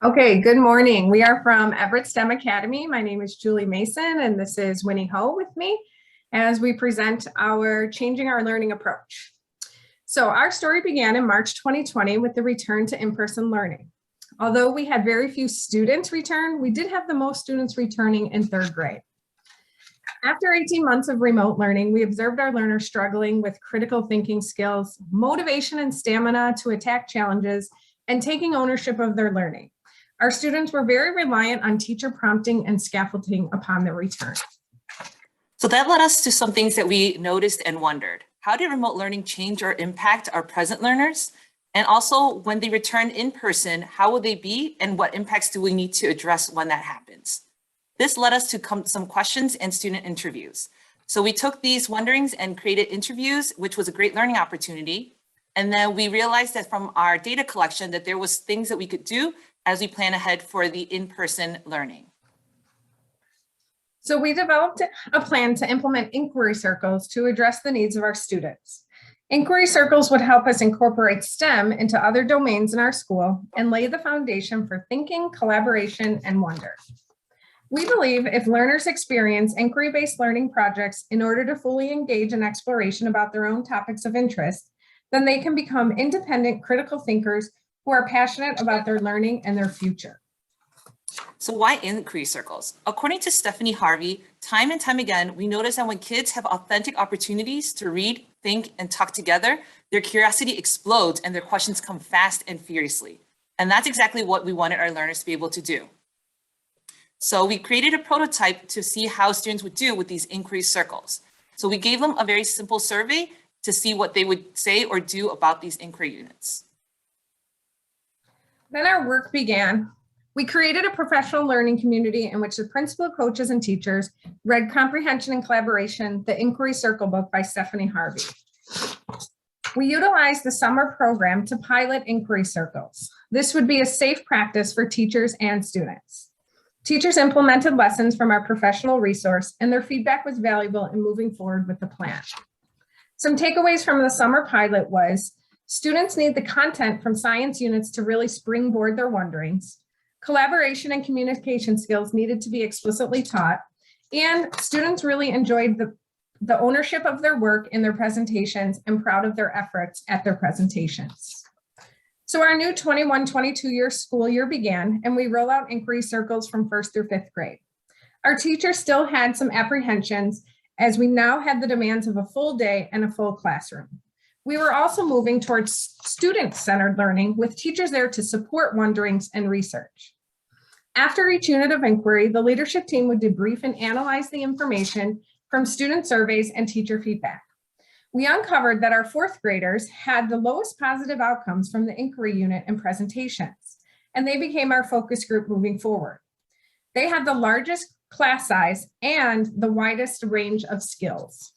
Okay, good morning. We are from Everett STEM Academy. My name is Julie Mason, and this is Winnie Ho with me as we present our Changing Our Learning approach. So our story began in March 2020 with the return to in-person learning. Although we had very few students return, we did have the most students returning in third grade. After 18 months of remote learning, we observed our learners struggling with critical thinking skills, motivation and stamina to attack challenges, and taking ownership of their learning. Our students were very reliant on teacher prompting and scaffolding upon their return. So that led us to some things that we noticed and wondered. How did remote learning change or impact our present learners? And also, when they return in person, how will they be and what impacts do we need to address when that happens? This led us to some questions and student interviews. So we took these wonderings and created interviews, which was a great learning opportunity. And then we realized that from our data collection that there was things that we could do as we plan ahead for the in-person learning. So we developed a plan to implement inquiry circles to address the needs of our students. Inquiry circles would help us incorporate STEM into other domains in our school and lay the foundation for thinking, collaboration, and wonder. We believe if learners experience inquiry-based learning projects in order to fully engage in exploration about their own topics of interest, then they can become independent, critical thinkers who are passionate about their learning and their future. So why inquiry circles? According to Stephanie Harvey, time and time again, we notice that when kids have authentic opportunities to read, think, and talk together, their curiosity explodes and their questions come fast and furiously. And that's exactly what we wanted our learners to be able to do. So we created a prototype to see how students would do with these inquiry circles. So we gave them a very simple survey to see what they would say or do about these inquiry units. Then our work began. We created a professional learning community in which the principal, coaches, and teachers read Comprehension and Collaboration, the Inquiry Circle book by Stephanie Harvey. We utilized the summer program to pilot inquiry circles. This would be a safe practice for teachers and students. Teachers implemented lessons from our professional resource, and their feedback was valuable in moving forward with the plan. Some takeaways from the summer pilot was, students need the content from science units to really springboard their wonderings. Collaboration and communication skills needed to be explicitly taught, and students really enjoyed the ownership of their work in their presentations and proud of their efforts at their presentations. So our new 21-22 school year began, and we roll out inquiry circles from 1st through 5th grade. Our teachers still had some apprehensions as we now had the demands of a full day and a full classroom. We were also moving towards student-centered learning with teachers there to support wonderings and research. After each unit of inquiry, the leadership team would debrief and analyze the information from student surveys and teacher feedback. We uncovered that our 4th graders had the lowest positive outcomes from the inquiry unit and presentations, and they became our focus group moving forward. They had the largest class size and the widest range of skills.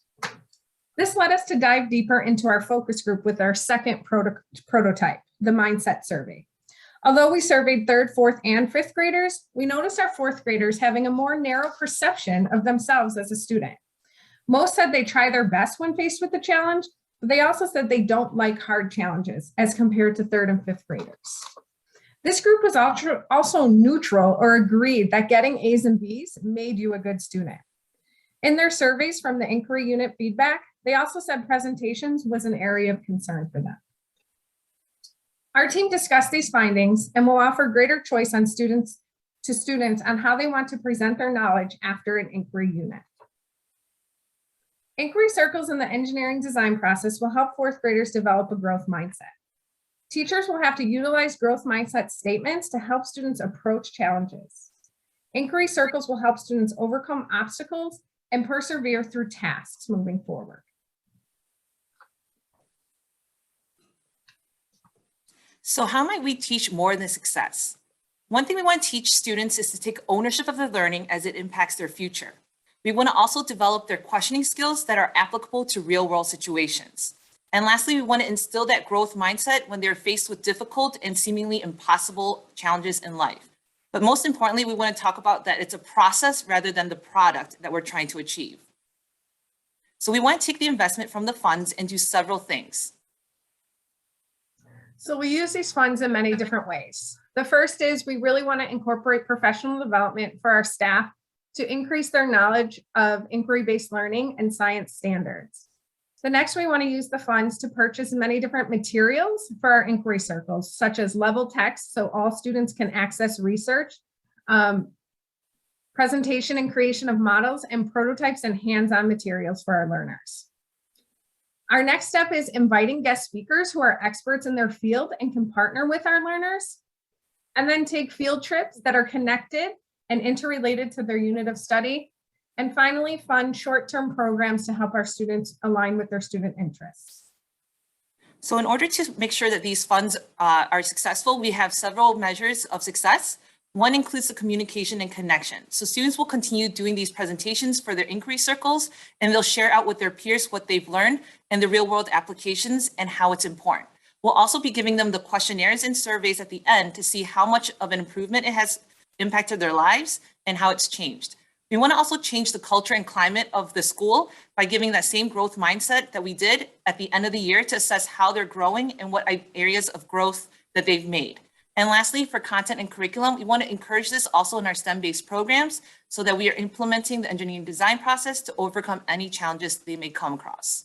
This led us to dive deeper into our focus group with our second prototype, the mindset survey. Although we surveyed 3rd, 4th, and 5th graders, we noticed our 4th graders having a more narrow perception of themselves as a student. Most said they try their best when faced with the challenge, but they also said they don't like hard challenges as compared to 3rd and 5th graders. This group was also neutral or agreed that getting A's and B's made you a good student. In their surveys from the inquiry unit feedback, they also said presentations was an area of concern for them. Our team discussed these findings and will offer greater choice on students on how they want to present their knowledge after an inquiry unit. Inquiry circles in the engineering design process will help 4th graders develop a growth mindset. Teachers will have to utilize growth mindset statements to help students approach challenges. Inquiry circles will help students overcome obstacles and persevere through tasks moving forward. So how might we teach more than success? One thing we want to teach students is to take ownership of their learning as it impacts their future. We want to also develop their questioning skills that are applicable to real-world situations. And lastly, we want to instill that growth mindset when they're faced with difficult and seemingly impossible challenges in life. But most importantly, we want to talk about that it's a process rather than the product that we're trying to achieve. So we want to take the investment from the funds and do several things. So we use these funds in many different ways. The first is we really want to incorporate professional development for our staff to increase their knowledge of inquiry-based learning and science standards. The next, we want to use the funds to purchase many different materials for our inquiry circles, such as level text, so all students can access research, presentation and creation of models and prototypes and hands-on materials for our learners. Our next step is inviting guest speakers who are experts in their field and can partner with our learners, and then take field trips that are connected and interrelated to their unit of study. And finally, fund short-term programs to help our students align with their student interests. So in order to make sure that these funds are successful, we have several measures of success. One includes the communication and connection. So students will continue doing these presentations for their inquiry circles, and they'll share out with their peers what they've learned and the real world applications and how it's important. We'll also be giving them the questionnaires and surveys at the end to see how much of an improvement it has impacted their lives and how it's changed. We want to also change the culture and climate of the school by giving that same growth mindset that we did at the end of the year to assess how they're growing and what areas of growth that they've made. And lastly, for content and curriculum, we want to encourage this also in our STEM-based programs so that we are implementing the engineering design process to overcome any challenges they may come across.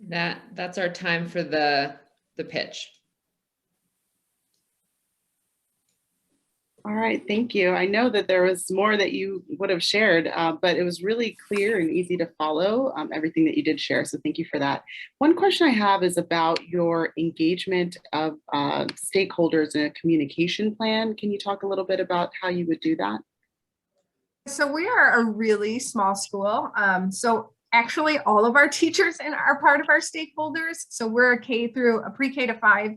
That's our time for the pitch. All right, thank you. I know that there was more that you would have shared, but it was really clear and easy to follow everything that you did share. So thank you for that. One question I have is about your engagement of stakeholders in a communication plan. Can you talk a little bit about how you would do that? So we are a really small school. So actually all of our teachers are part of our stakeholders. So we're a pre-K to 5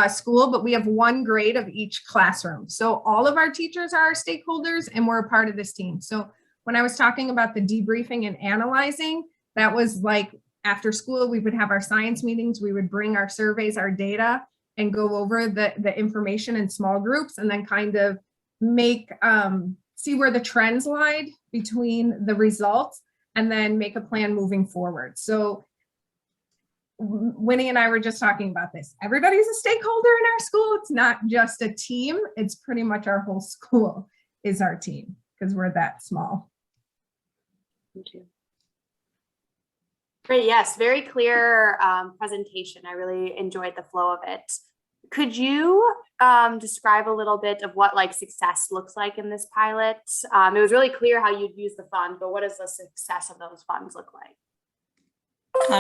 school, but we have one grade of each classroom. So all of our teachers are our stakeholders and we're a part of this team. So when I was talking about the debriefing and analyzing, that was like after school, we would have our science meetings, we would bring our surveys, our data, and go over the information in small groups and then kind of make, see where the trends lied between the results and then make a plan moving forward. So Winnie and I were just talking about this. Everybody's a stakeholder in our school. It's not just a team. It's pretty much our whole school is our team because we're that small. Thank you. Great, yes, very clear presentation. I really enjoyed the flow of it. Could you describe a little bit of what like success looks like in this pilot? It was really clear how you'd use the fund, but what does the success of those funds look like?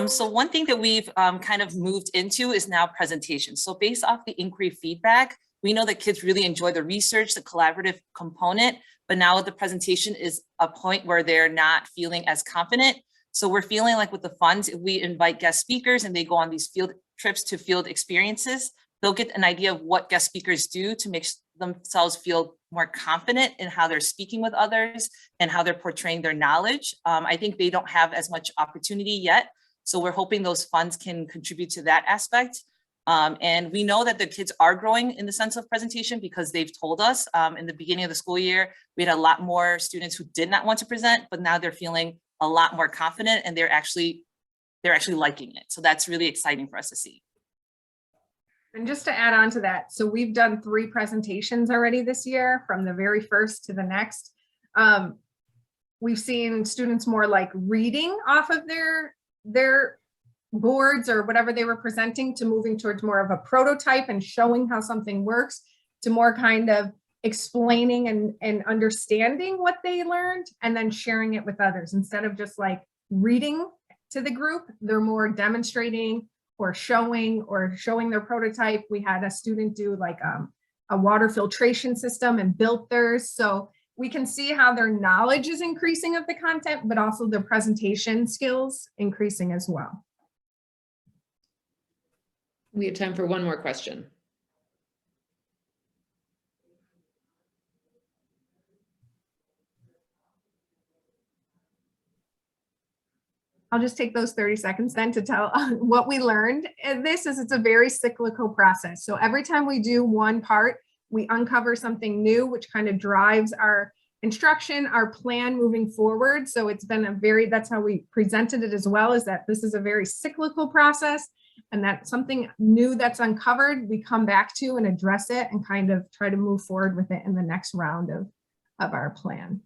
So one thing that we've kind of moved into is now presentation. So based off the inquiry feedback, we know that kids really enjoy the research, the collaborative component, but now the presentation is a point where they're not feeling as confident. So we're feeling like with the funds, if we invite guest speakers and they go on these field trips to field experiences, they'll get an idea of what guest speakers do to make themselves feel more confident in how they're speaking with others and how they're portraying their knowledge. I think they don't have as much opportunity yet. So we're hoping those funds can contribute to that aspect. And we know that the kids are growing in the sense of presentation because they've told us in the beginning of the school year, we had a lot more students who did not want to present, but now they're feeling a lot more confident and they're actually liking it. So that's really exciting for us to see. And just to add on to that, so we've done 3 presentations already this year from the very first to the next. We've seen students more like reading off of their boards or whatever they were presenting to moving towards more of a prototype and showing how something works to more kind of explaining and understanding what they learned and then sharing it with others instead of just like reading to the group. They're more demonstrating or showing their prototype. We had a student do like a water filtration system and built theirs. So we can see how their knowledge is increasing of the content, but also their presentation skills increasing as well. We have time for one more question. I'll just take those 30 seconds then to tell what we learned. And it's a very cyclical process. So every time we do one part, we uncover something new, which kind of drives our instruction, our plan moving forward. So it's been that's how we presented it as well, is that this is a very cyclical process. and that's something new that's uncovered, we come back to and address it and kind of try to move forward with it in the next round of our plan.